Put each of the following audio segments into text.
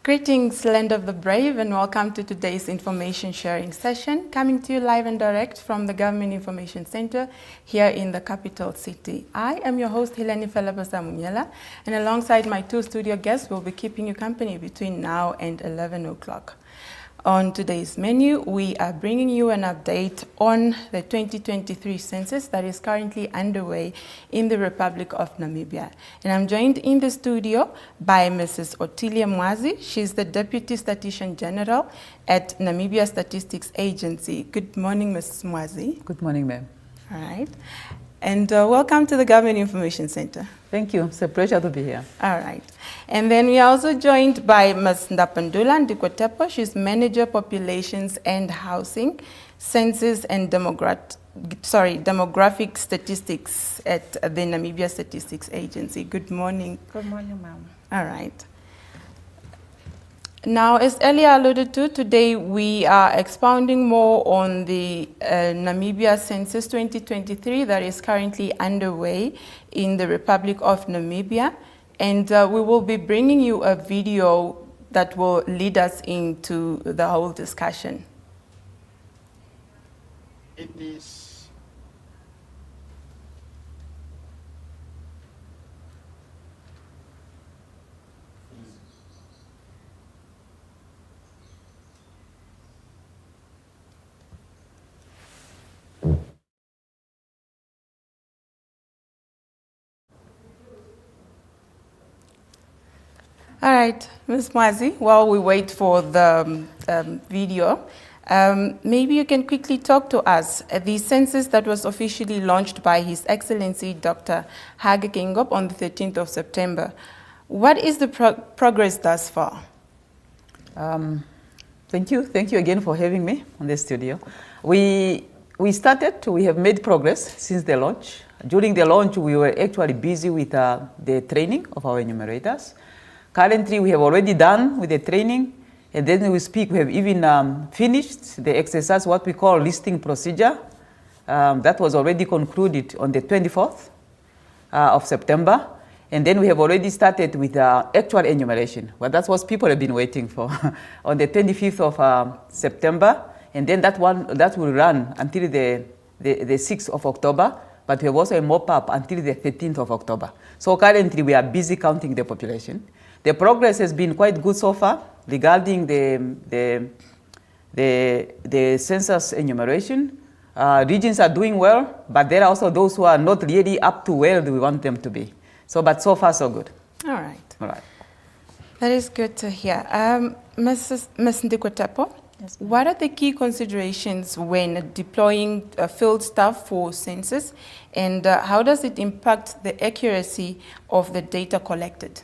Greetings, land of the brave, and welcome to today's information sharing session, coming to you live and direct from the Government Information Center here in the capital city. I am your host, Hilani Felabasa-Munyela, and alongside my two studio guests, we'll be keeping you company between now and 11 o'clock. On today's menu, we are bringing you an update on the 2023 census that is currently underway in the Republic of Namibia. And I'm joined in the studio by Mrs. Otilia Mwazi. She's the Deputy Statistician General at Namibia Statistics Agency. Good morning, Mrs. Mwazi. Good morning, ma'am. All right. And welcome to the Government Information Center. Thank you. It's a pleasure to be here. All right. And then we are also joined by Ms. Ndapandula Ndikwetepo. She's Manager Populations and Housing, Census and Demographic Statistics at the Namibia Statistics Agency. Good morning. Good morning, ma'am. All right. Now, as earlier alluded to, today we are expounding more on the Namibia Census 2023 that is currently underway in the Republic of Namibia. And we will be bringing you a video that will lead us into the whole discussion. It is All right, Ms. Mwazi, while we wait for the video, maybe you can quickly talk to us. The census that was officially launched by His Excellency Dr. Hage Geingob on the 13th of September. What is the progress thus far? Thank you. Thank you again for having me on the studio. We have made progress since the launch. During the launch, we were actually busy with the training of our enumerators. Currently, we have already done with the training, and then we have even finished the exercise, what we call listing procedure. That was already concluded on the 24th of September. And then we have already started with actual enumeration. Well, that's what people have been waiting for on the 25th of September. And then that will run until the 6th of October. But we have also a mop-up until the 13th of October. So currently, we are busy counting the population. The progress has been quite good so far regarding the census enumeration. Regions are doing well, but there are also those who are not really up to where we want them to be. But so far, so good. All right. All right. That is good to hear. Ms. Ndikwetepo, yes, what are the key considerations when deploying field staff for census, and how does it impact the accuracy of the data collected?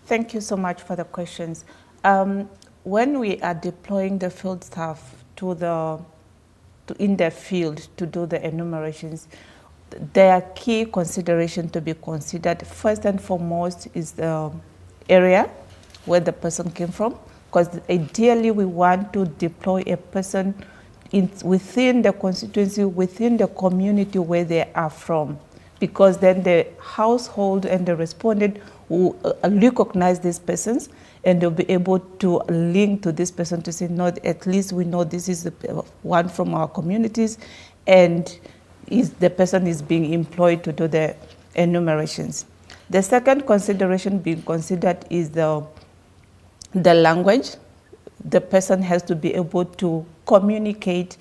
Thank you so much for the questions. When we are deploying the field staff in the field to do the enumerations, there are key considerations to be considered. First and foremost is the area where the person came from, because ideally we want to deploy a person within the constituency, within the community where they are from, because then the household and the respondent will recognize these persons, and they'll be able to link to this person to say, no, at least we know this is the one from our communities, and the person is being employed to do the enumerations. The second consideration being considered is the language. The person has to be able to communicate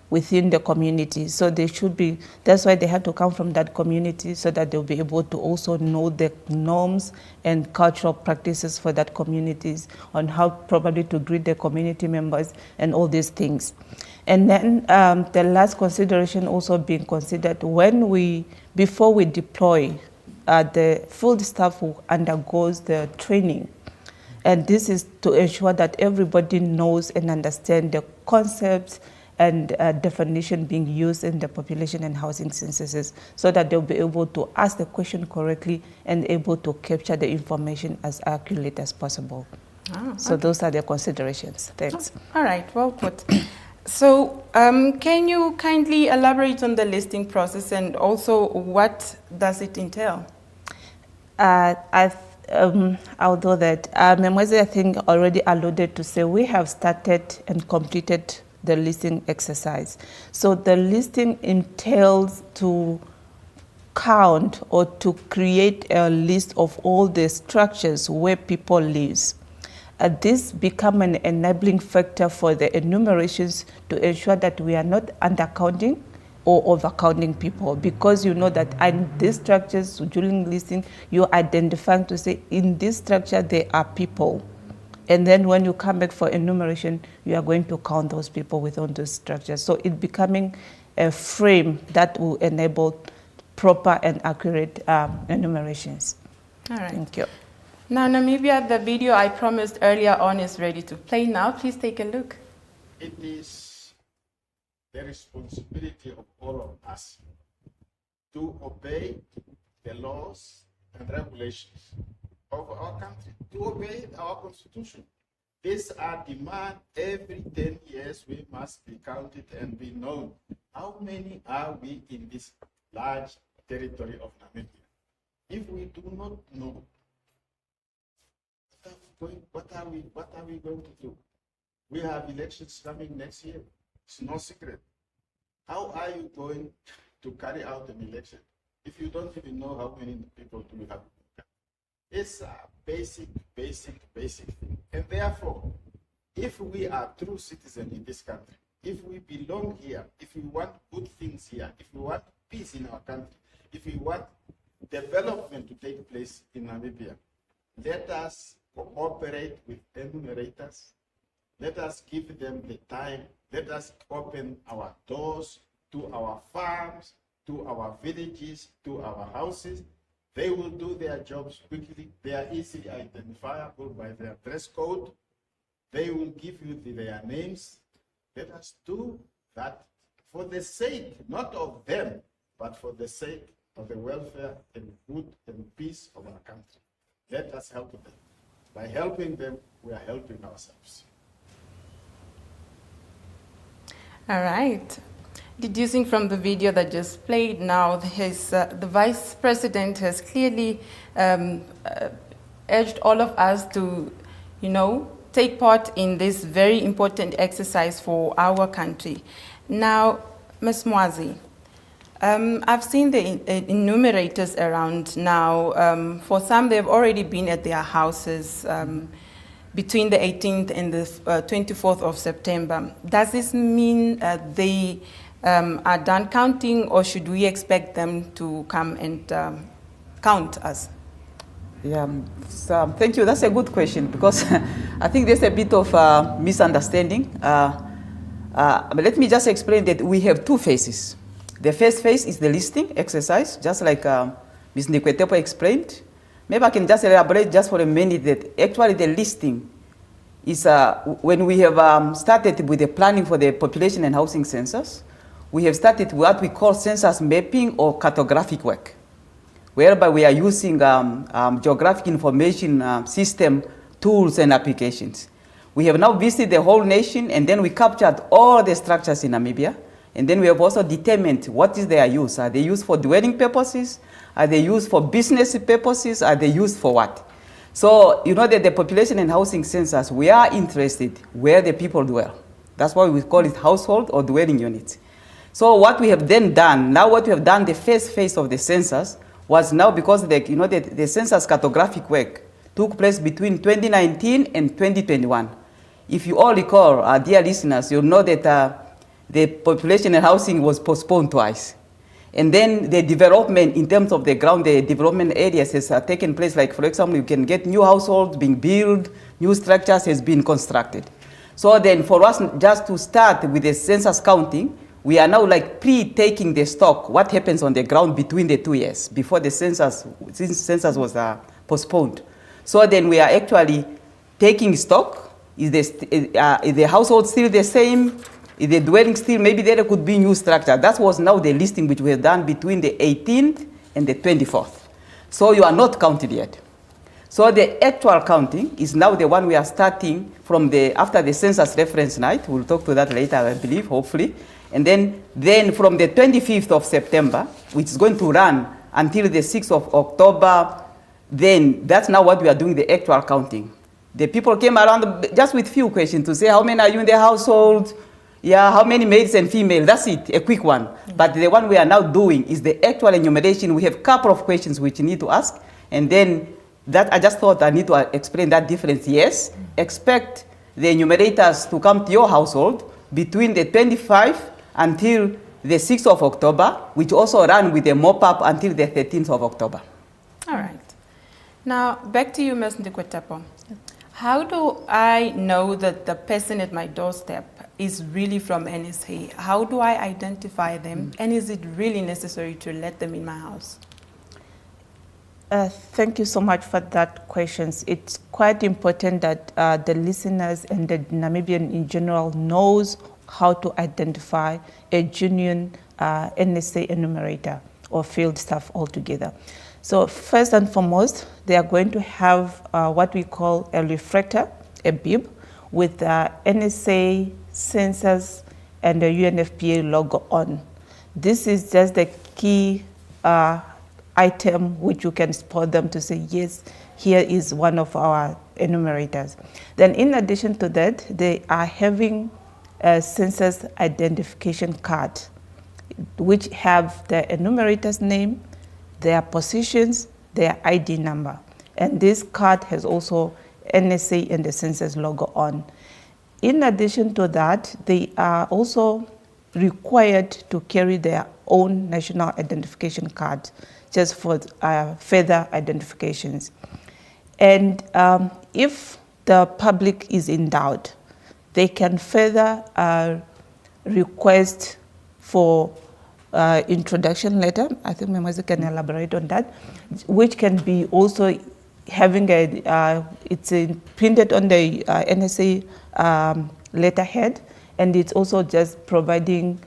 within the community. So that's why they have to come from that community, so that they'll be able to also know the norms and cultural practices for that communities, on how probably to greet the community members and all these things. And then the last consideration also being considered before we deploy, the field staff who undergoes the training. And this is to ensure that everybody knows and understands the concepts and definition being used in the population and housing censuses, so that they'll be able to ask the question correctly and able to capture the information as accurate as possible. So okay. Those are the considerations. Thanks. All right, well put. So can you kindly elaborate on the listing process, and also what does it entail? I'll do that. Memweze, I think, already alluded to say we have started and completed the listing exercise. So the listing entails to count or to create a list of all the structures where people live. This become an enabling factor for the enumerations to ensure that we are not undercounting or overcounting people, because you know that in these structures during listing, you're identifying to say in this structure there are people. And then when you come back for enumeration, you are going to count those people within those structures. So it's becoming a frame that will enable proper and accurate enumerations. All right. Thank you. Now, Namibia, the video I promised earlier on is ready to play now. Please take a look. It is the responsibility of all of us to obey the laws and regulations of our country, to obey our constitution. These are demand every 10 years. We must be counted and be known. How many are we in this large territory of Namibia? If we do not know, what are we going to do? We have elections coming next year. It's no secret. How are you going to carry out an election if you don't even know how many people do you have? It's a basic thing. And therefore, if we are true citizens in this country, if we belong here, if we want good things here, if we want peace in our country, if we want development to take place in Namibia, let us cooperate with enumerators. Let us give them the time. Let us open our doors to our farms, to our villages, to our houses. They will do their jobs quickly. They are easily identifiable by their dress code. They will give you their names. Let us do that for the sake, not of them, but for the sake of the welfare and good and peace of our country. Let us help them. By helping them, we are helping ourselves. All right. Deducing from the video that just played now, the Vice President has clearly urged all of us to, take part in this very important exercise for our country. Now, Ms. Mwazi, I've seen the enumerators around now. For some, they've already been at their houses between the 18th and the 24th of September. Does this mean they are done counting, or should we expect them to come and count us? Yeah, so, thank you. That's a good question, because I think there's a bit of misunderstanding. But let me just explain that we have two phases. The first phase is the listing exercise, just like Ms. Nikwetepo explained. Maybe I can just elaborate just for a minute that actually the listing is when we have started with the planning for the population and housing census, we have started what we call census mapping or cartographic work, whereby we are using geographic information system tools and applications. We have now visited the whole nation, and then we captured all the structures in Namibia, and then we have also determined what is their use. Are they used for dwelling purposes? Are they used for business purposes? Are they used for what? So you know that the population and housing census, we are interested where the people dwell. That's why we call it household or dwelling units. So what we have then done, the first phase of the census was now, because the census cartographic work took place between 2019 and 2021. If you all recall, dear listeners, you'll know that the population and housing was postponed twice. And then the development in terms of the ground, the development areas has taken place. Like, for example, you can get new households being built, new structures has been constructed. So then for us just to start with the census counting, we are now like pre-taking the stock, what happens on the ground between the 2 years, before the census, since census was postponed. So then we are actually taking stock. Is the household still the same? Is the dwelling still, maybe there could be new structure. That was now the listing which we have done between the 18th and the 24th. So you are not counted yet. So the actual counting is now the one we are starting from after the census reference night. We'll talk to that later, I believe, hopefully. And then from the 25th of September, which is going to run until the 6th of October then that's now what we are doing, the actual counting. The people came around just with few questions to say, how many are you in the household? Yeah, how many males and females? That's it, a quick one. But the one we are now doing is the actual enumeration. We have a couple of questions which you need to ask. And then that I just thought I need to explain that difference. Yes, expect the enumerators to come to your household between the 25th until the 6th of October, which also run with a mop-up until the 13th of October. All right. Now, back to you, Ms. Ndikwetepo. How do I know that the person at my doorstep is really from NSA? How do I identify them? And is it really necessary to let them in my house? Thank you so much for that question. It's quite important that the listeners and the Namibian in general knows how to identify a genuine NSA enumerator or field staff altogether. So first and foremost, they are going to have what we call a reflector, a bib, with the NSA, census, and the UNFPA logo on. This is just the key item which you can spot them to say, yes, here is one of our enumerators. Then in addition to that, they are having a census identification card, which have the enumerator's name, their positions, their ID number. And this card has also NSA and the census logo on. In addition to that, they are also required to carry their own national identification card just for further identifications. And if the public is in doubt, they can further request for introduction letter. I think Memazi can elaborate on that, which can be also having it's printed on the NSA letterhead, and it's also just providing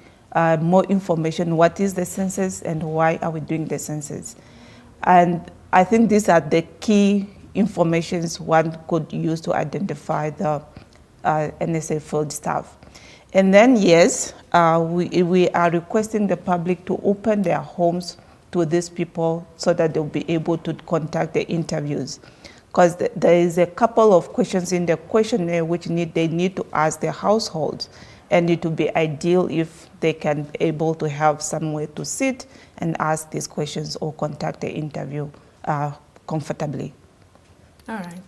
more information, what is the census and why are we doing the census. And I think these are the key informations one could use to identify the NSA field staff. And then, yes, we are requesting the public to open their homes to these people so that they'll be able to conduct the interviews. Because there is a couple of questions in the questionnaire which they need to ask their households, and it would be ideal if they can be able to have somewhere to sit and ask these questions or conduct the interview comfortably. All right.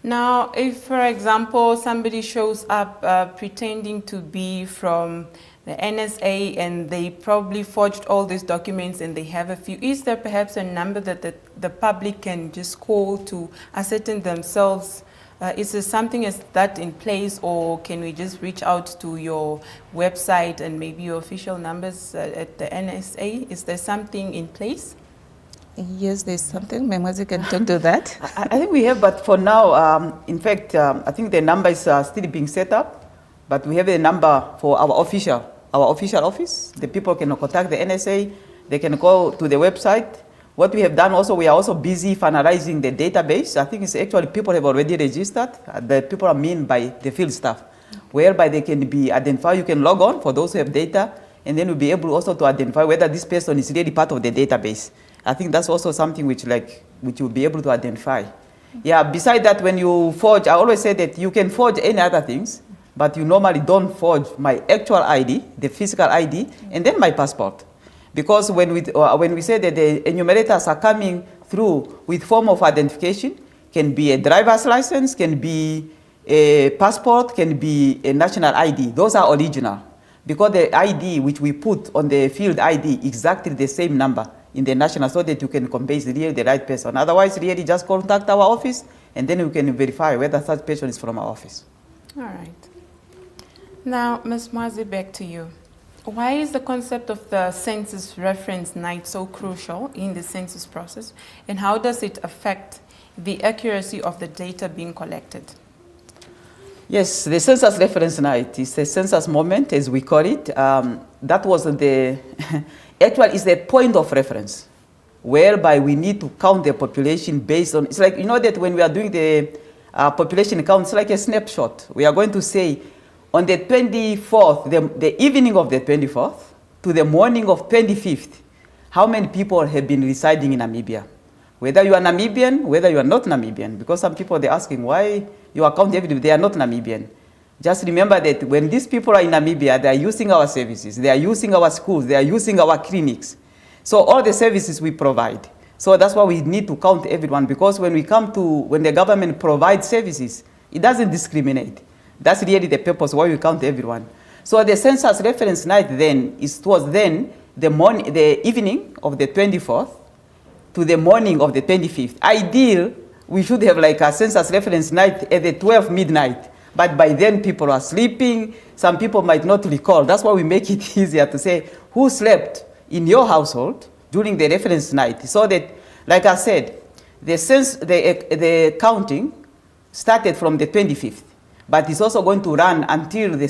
Now, if, for example, somebody shows up pretending to be from the NSA and they probably forged all these documents and they have a few, is there perhaps a number that the public can just call to ascertain themselves? Is there something as that in place, or can we just reach out to your website and maybe your official numbers at the NSA? Is there something in place? Yes, there's something. Memazi can talk to that. I think we have, but for now, in fact, I think the number is still being set up, but we have a number for our official office. The people can contact the NSA. They can go to the website. What we have done also, we are also busy finalizing the database. I think it's actually people have already registered. The people are mean by the field staff, whereby they can be identified. You can log on for those who have data, and then we'll be able also to identify whether this person is really part of the database. I think that's also something which you'll be able to identify. Yeah, beside that, when you forge, I always say that you can forge any other things, but you normally don't forge my actual ID, the physical ID, and then my passport. Because when we say that the enumerators are coming through with form of identification, can be a driver's license, can be a passport, can be a national ID. Those are original. Because the ID which we put on the field ID exactly the same number in the national, so that you can compare really the right person. Otherwise, really just contact our office and then we can verify whether such person is from our office. All right. Now, Ms. Mwazi, back to you. Why is the concept of the census reference night so crucial in the census process, and how does it affect the accuracy of the data being collected? Yes, the census reference night is a census moment, as we call it. That was the, actually it's a point of reference, whereby we need to count the population based on, it's like, you know that when we are doing the population count, it's like a snapshot. We are going to say, on the 24th, the evening of the 24th to the morning of 25th, how many people have been residing in Namibia? Whether you are Namibian, whether you are not Namibian, because some people they're asking why you account everybody, they are not Namibian. Just remember that when these people are in Namibia, they are using our services, they are using our schools, they are using our clinics. So all the services we provide. So that's why we need to count everyone, because when the government provides services, it doesn't discriminate. That's really the purpose why we count everyone. So the census reference night then was then the evening of the 24th to the morning of the 25th. Ideal, we should have like a census reference night at the 12 midnight. But by then people are sleeping. Some people might not recall. That's why we make it easier to say who slept in your household during the reference night. So that, like I said, the counting started from the 25th, but it's also going to run until the